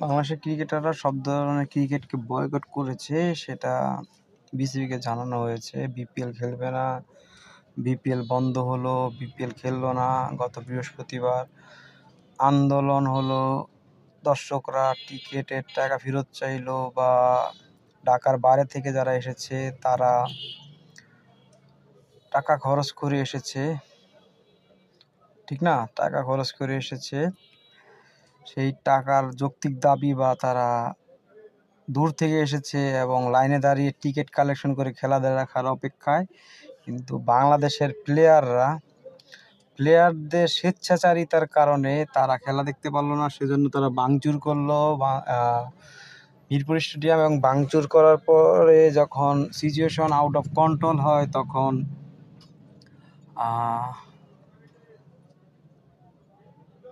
বাংলাদেশের ক্রিকেটাররা সব ধরনের ক্রিকেটকে বয়কট করেছে, সেটা বিসিবিকে জানানো হয়েছে। বিপিএল খেলবে না, বিপিএল বন্ধ হলো, বিপিএল খেললো না। গত বৃহস্পতিবার আন্দোলন হলো, দর্শকরা টিকিটের টাকা ফেরত চাইলো, বা ঢাকার বাইরে থেকে যারা এসেছে তারা টাকা খরচ করে এসেছে, ঠিক না? টাকা খরচ করে এসেছে, সেই টাকার যৌক্তিক দাবি বা তারা দূর থেকে এসেছে এবং লাইনে দাঁড়িয়ে টিকিট কালেকশন করে খেলা দেখার অপেক্ষায়। কিন্তু বাংলাদেশের প্লেয়ারদের স্বেচ্ছাচারিতার কারণে তারা খেলা দেখতে পারলো না, সেজন্য তারা ভাঙচুর করলো মিরপুর স্টেডিয়াম। এবং ভাঙচুর করার পরে যখন সিচুয়েশন আউট অফ কন্ট্রোল হয়,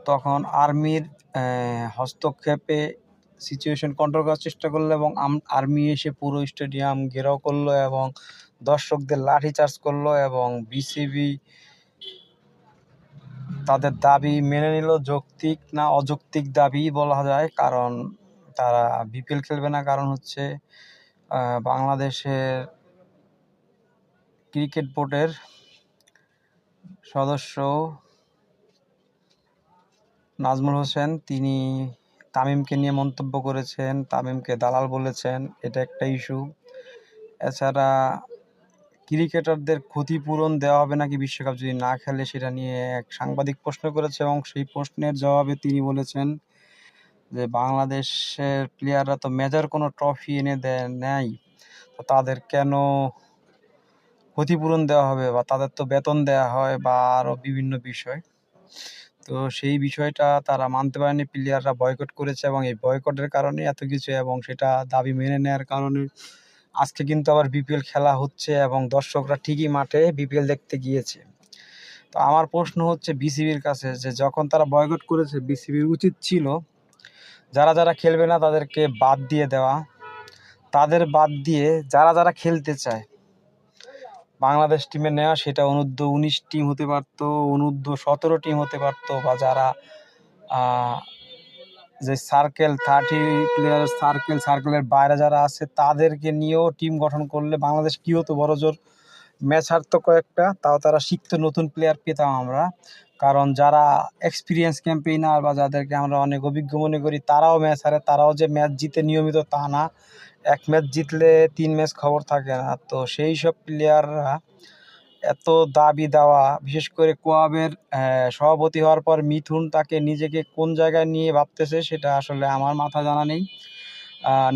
তখন আর্মির হস্তক্ষেপে সিচুয়েশন কন্ট্রোল করার চেষ্টা করলো এবং আর্মি এসে পুরো স্টেডিয়াম ঘেরাও করলো এবং দর্শকদের লাঠিচার্জ করলো এবং বিসিবি তাদের দাবি মেনে নিল। যৌক্তিক না অযৌক্তিক দাবি বলা যায়, কারণ তারা বিপিএল খেলবে না। কারণ হচ্ছে বাংলাদেশের ক্রিকেট বোর্ডের সদস্য নাজমুল হোসেন, তিনি তামিমকে নিয়ে মন্তব্য করেছেন, তামিমকে দালাল বলেছেন, এটা একটা ইস্যু। এছাড়া ক্রিকেটারদের ক্ষতিপূরণ দেওয়া হবে নাকি বিশ্বকাপ যদি না খেলে, সেটা নিয়ে এক সাংবাদিক প্রশ্ন করেছে এবং সেই প্রশ্নের জবাবে তিনি বলেছেন যে বাংলাদেশের প্লেয়াররা তো মেজর কোনো ট্রফি এনে নেয়, তো তাদের কেন ক্ষতিপূরণ দেওয়া হবে, বা তাদের তো বেতন দেওয়া হয় বা আরও বিভিন্ন বিষয়। তো সেই বিষয়টা তারা মানতে পারেনি, প্লেয়াররা বয়কট করেছে এবং এই বয়কটের কারণে এত কিছু, এবং সেটা দাবি মেনে নেওয়ার কারণে আজকে কিন্তু আবার বিপিএল খেলা হচ্ছে এবং দর্শকরা ঠিকই মাঠে বিপিএল দেখতে গিয়েছে। তো আমার প্রশ্ন হচ্ছে বিসিবির কাছে, যে যখন তারা বয়কট করেছে, বিসিবির উচিত ছিল যারা যারা খেলবে না তাদেরকে বাদ দিয়ে দেওয়া, তাদের বাদ দিয়ে যারা যারা খেলতে চায় বাংলাদেশ টিমে নেওয়া। সেটা অনূর্ধ্ব-19 টিম হতে পারতো, অনূর্ধ্ব-17 টিম হতে পারতো, বা যারা যে সার্কেল 30 প্লেয়ার সার্কেলের বাইরে যারা আছে তাদেরকে নিয়েও টিম গঠন করলে বাংলাদেশ কী হতো, বড়জোর ম্যাচ হারতো কয়েকটা, তাও তারা শিখতো, নতুন প্লেয়ার পেতাম আমরা। কারণ যারা এক্সপিরিয়েন্স ক্যাম্পেইনার বা যাদেরকে আমরা অনেক অভিজ্ঞ মনে করি, তারাও ম্যাচ হারে, তারাও যে ম্যাচ জিতে নিয়মিত তা না, এক ম্যাচ জিতলে 3 ম্যাচ খবর থাকে না। তো সেই সব প্লেয়াররা এত দাবি দেওয়া, বিশেষ করে কোয়াবের সভাপতি হওয়ার পর মিথুন তাকে নিজেকে কোন জায়গায় নিয়ে ভাবতেছে সেটা আসলে আমার মাথা জানা নেই।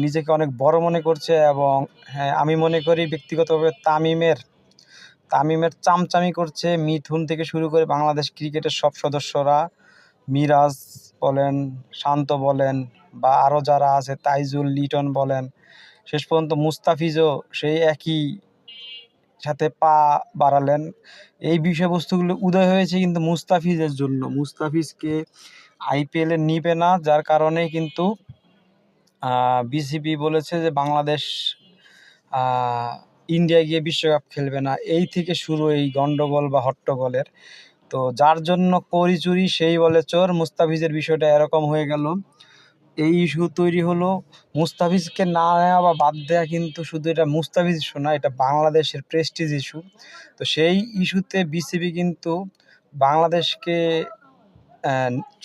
নিজেকে অনেক বড় মনে করছে এবং হ্যাঁ, আমি মনে করি ব্যক্তিগতভাবে তামিমের চামচামি করছে মিথুন থেকে শুরু করে বাংলাদেশ ক্রিকেটের সব সদস্যরা। মিরাজ বলেন, শান্ত বলেন, বা আরও যারা আছে, তাইজুল, লিটন বলেন, শেষ পর্যন্ত মুস্তাফিজও সেই একই সাথে পা বাড়ালেন। এই বিষয়বস্তুগুলো উদয় হয়েছে কিন্তু মুস্তাফিজের জন্য। মুস্তাফিজকে আইপিএলে নিবে না, যার কারণেই কিন্তু বিসিবি বলেছে যে বাংলাদেশ ইন্ডিয়া গিয়ে বিশ্বকাপ খেলবে না। এই থেকে শুরু এই গন্ডগোল বা হট্টগোলের। তো যার জন্য করি চুরি সেই বলে চোর, মুস্তাফিজের বিষয়টা এরকম হয়ে গেল। এই ইস্যু তৈরি হলো। মুস্তাফিজকে না নেওয়া বা বাদ দেওয়া কিন্তু শুধু এটা মুস্তাফিজ ইস্যু না, এটা বাংলাদেশের প্রেস্টিজ ইস্যু। তো সেই ইস্যুতে বিসিবি কিন্তু বাংলাদেশকে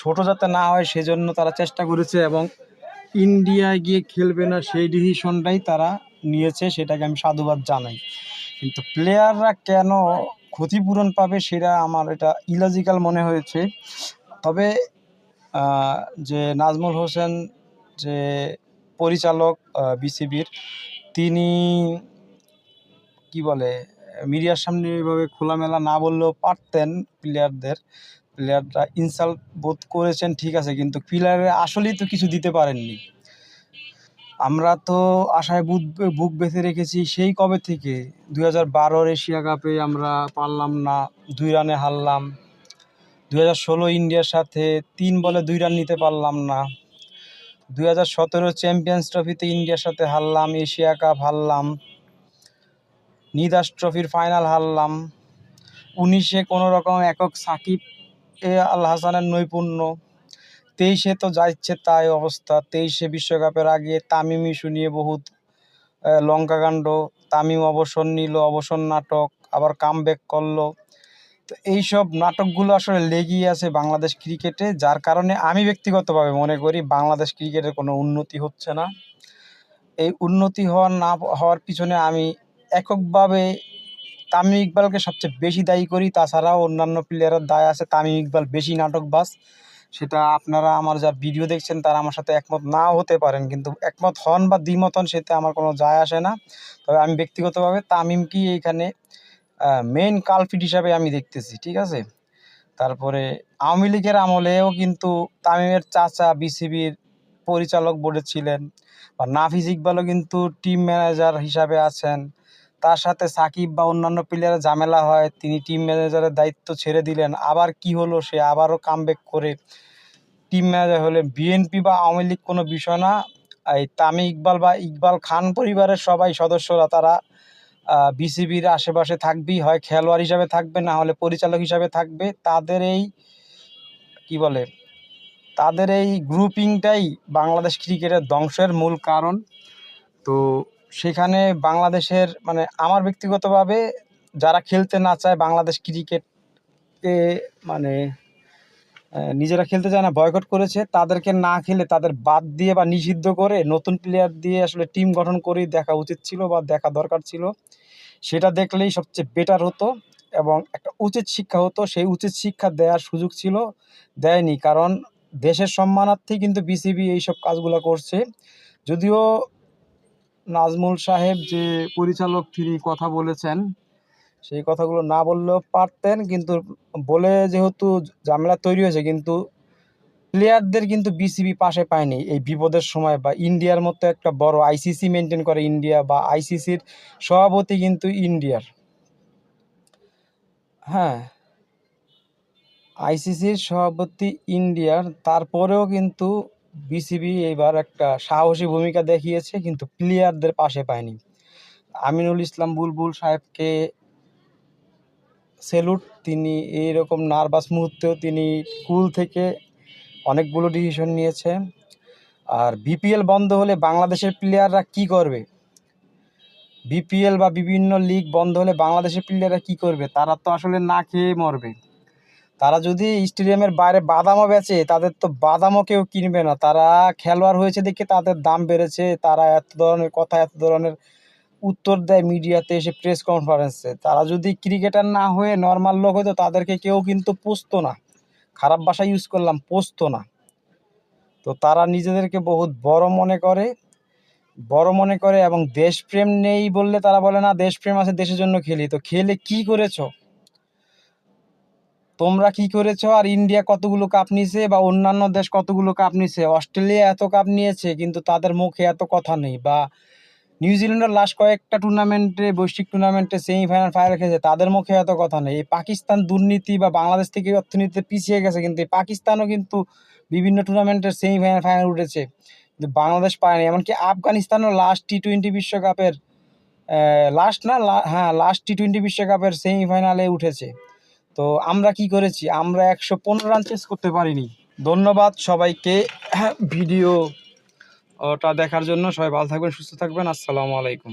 ছোট যাতে না হয় সেজন্য তারা চেষ্টা করেছে এবং ইন্ডিয়ায় গিয়ে খেলবে না সেই ডিসিশনটাই তারা নিয়েছে, সেটাকে আমি সাধুবাদ জানাই। কিন্তু প্লেয়াররা কেন ক্ষতিপূরণ পাবে সেটা আমার এটা ইলজিক্যাল মনে হয়েছে। তবে যে নাজমুল হোসেন, যে পরিচালক বিসিবির, তিনি কি বলে মিডিয়ার সামনে এভাবে খোলামেলা না বললেও পারতেন। প্লেয়াররা ইনসাল্ট বোধ করেছেন, ঠিক আছে, কিন্তু প্লেয়াররা আসলেই তো কিছু দিতে পারেননি। আমরা তো আশায় বুক বেঁধে রেখেছি সেই কবে থেকে, 2012 এশিয়া কাপে আমরা পারলাম না, 2 রানে হারলাম। 2016 ইন্ডিয়ার সাথে 3 বলে 2 রান নিতে পারলাম না। 2017 চ্যাম্পিয়ন্স ট্রফিতে ইন্ডিয়ার সাথে হারলাম, এশিয়া কাপ হারলাম, নিদাস ট্রফির ফাইনাল হারলাম। 19-এ কোনো রকম একক সাকিব আল হাসানের নৈপুণ্য, 23-এ তো যা ইচ্ছে তাই অবস্থা। 23-এ বিশ্বকাপের আগে তামিম ইস্যু নিয়ে বহুত লঙ্কাকাণ্ড, তামিম অবসর নিল, অবসর নাটক, আবার কামব্যাক করলো। তো এইসব নাটকগুলো আসলে লেগেই আছে বাংলাদেশ ক্রিকেটে, যার কারণে আমি ব্যক্তিগতভাবে মনে করি বাংলাদেশ ক্রিকেটের কোনো উন্নতি হচ্ছে না। এই উন্নতি হওয়ার পিছনে আমি এককভাবে তামিম ইকবালকে সবচেয়ে বেশি দায়ী করি। তাছাড়াও অন্যান্য প্লেয়ারের দায় আছে, তামিম ইকবাল বেশি নাটকবাজ। সেটা আপনারা আমার যা ভিডিও দেখছেন তারা আমার সাথে একমত নাও হতে পারেন, কিন্তু একমত হন বা দ্বিমত হন সেটা আমার কোনো যায় আসে না। তবে আমি ব্যক্তিগতভাবে তামিমকেই এইখানে মেইন কালপ্রিট হিসাবে আমি দেখতেছি, ঠিক আছে? তারপরে আওয়ামী লীগের আমলেও কিন্তু তামিমের চাচা বিসিবির পরিচালক বোর্ডে ছিলেন, বা নাফিজ ইকবালও কিন্তু টিম ম্যানেজার হিসাবে আছেন। তার সাথে সাকিব বা অন্যান্য প্লেয়ারের ঝামেলা হয়, তিনি টিম ম্যানেজারের দায়িত্ব ছেড়ে দিলেন। আবার কি হলো, সে আবারও কামব্যাক করে টিম ম্যানেজার হলেন। বিএনপি বা আওয়ামী লীগ কোনো বিষয় না, এই তামিম ইকবাল বা ইকবাল খান পরিবারের সবাই সদস্যরা তারা বিসিবির আশেপাশে থাকবেই, হয় খেলোয়াড় হিসাবে থাকবে, না হলে পরিচালক হিসাবে থাকবে। তাদের এই কি বলে, তাদের এই গ্রুপিংটাই বাংলাদেশ ক্রিকেটের ধ্বংসের মূল কারণ। তো সেখানে বাংলাদেশের মানে আমার ব্যক্তিগতভাবে যারা খেলতে না চায় বাংলাদেশ ক্রিকেটকে, মানে নিজেরা খেলতে চায় না, বয়কট করেছে, তাদেরকে না খেলে তাদের বাদ দিয়ে বা নিষিদ্ধ করে নতুন প্লেয়ার দিয়ে আসলে টিম গঠন করেই দেখা উচিত ছিল বা দেখা দরকার ছিল। সেটা দেখলেই সবচেয়ে বেটার হতো এবং একটা উচিত শিক্ষা হতো। সেই উচিত শিক্ষা দেওয়ার সুযোগ ছিল, দেয়নি। কারণ দেশের সম্মানার্থেই কিন্তু বিসিবি এইসব কাজগুলো করছে। যদিও নাজমুল সাহেব যে পরিচালক তিনি কথা বলেছেন, সেই কথাগুলো না বললেও পারতেন, কিন্তু বলে যেহেতু ঝামেলা তৈরি হয়েছে, কিন্তু প্লেয়ারদের কিন্তু বিসিবি পাশে পায়নি এই বিপদের সময়। বা ইন্ডিয়ার মতো একটা বড় আইসিসি মেনটেন করে ইন্ডিয়া, বা আইসিসির সভাপতি কিন্তু ইন্ডিয়ার, হ্যাঁ, আইসিসির সভাপতি ইন্ডিয়ার, তারপরেও কিন্তু বিসিবি এইবার একটা সাহসী ভূমিকা দেখিয়েছে, কিন্তু প্লেয়ারদের পাশে পায়নি। আমিনুল ইসলাম বুলবুল সাহেবকে স্যালুট, তিনি এইরকম নার্ভাস মুহূর্তেও তিনি কুল থেকে অনেকগুলো ডিসিশন নিয়েছে। আর বিপিএল বন্ধ হলে বাংলাদেশের প্লেয়াররা কি করবে? বিপিএল বা বিভিন্ন লিগ বন্ধ হলে বাংলাদেশের প্লেয়াররা কি করবে? তারা তো আসলে না খেয়ে মরবে। তারা যদি স্টেডিয়ামের বাইরে বাদামও বেচে, তাদের তো বাদামও কেউ কিনবে না। তারা খেলোয়াড় হয়েছে দেখে তাদের দাম বেড়েছে, তারা এত ধরনের কথা, এত ধরনের উত্তর দেয় মিডিয়াতে এসে, প্রেস কনফারেন্সে। তারা যদি ক্রিকেটার না হয়ে নর্মাল লোক হতো তাদেরকে কেউ কিন্তু পুষতো না, খারাপ ভাষা ইউজ করলাম, পুষতো না। তো তারা নিজেদেরকে বহুত বড় মনে করে এবং দেশপ্রেম নেই বললে তারা বলে না দেশপ্রেম আছে, দেশের জন্য খেলি। তো খেলে কি করেছো তোমরা, কি করেছো? আর ইন্ডিয়া কতগুলো কাপ নিয়েছে বা অন্যান্য দেশ কতগুলো কাপ নিয়েছে? অস্ট্রেলিয়া এত কাপ নিয়েছে কিন্তু তাদের মুখে এত কথা নেই। বা নিউজিল্যান্ডের লাস্ট কয়েকটা টুর্নামেন্টে, বৈশ্বিক টুর্নামেন্টে সেমিফাইনাল ফাইনাল খেলেছে, তাদের মুখে এত কথা নেই। এই পাকিস্তান দুর্নীতি বা বাংলাদেশ থেকে অর্থনীতিতে পিছিয়ে গেছে, কিন্তু এই পাকিস্তানও কিন্তু বিভিন্ন টুর্নামেন্টের সেমিফাইনাল ফাইনাল উঠেছে, কিন্তু বাংলাদেশ পায়নি। এমনকি আফগানিস্তানও লাস্ট টি-20 বিশ্বকাপের লাস্ট টি-20 বিশ্বকাপের সেমিফাইনালে উঠেছে। তো আমরা কি করেছি? আমরা 115 রান চেস করতে পারিনি। ধন্যবাদ সবাইকে ভিডিওটা দেখার জন্য। সবাই ভালো থাকবেন, সুস্থ থাকবেন। আসসালামু আলাইকুম।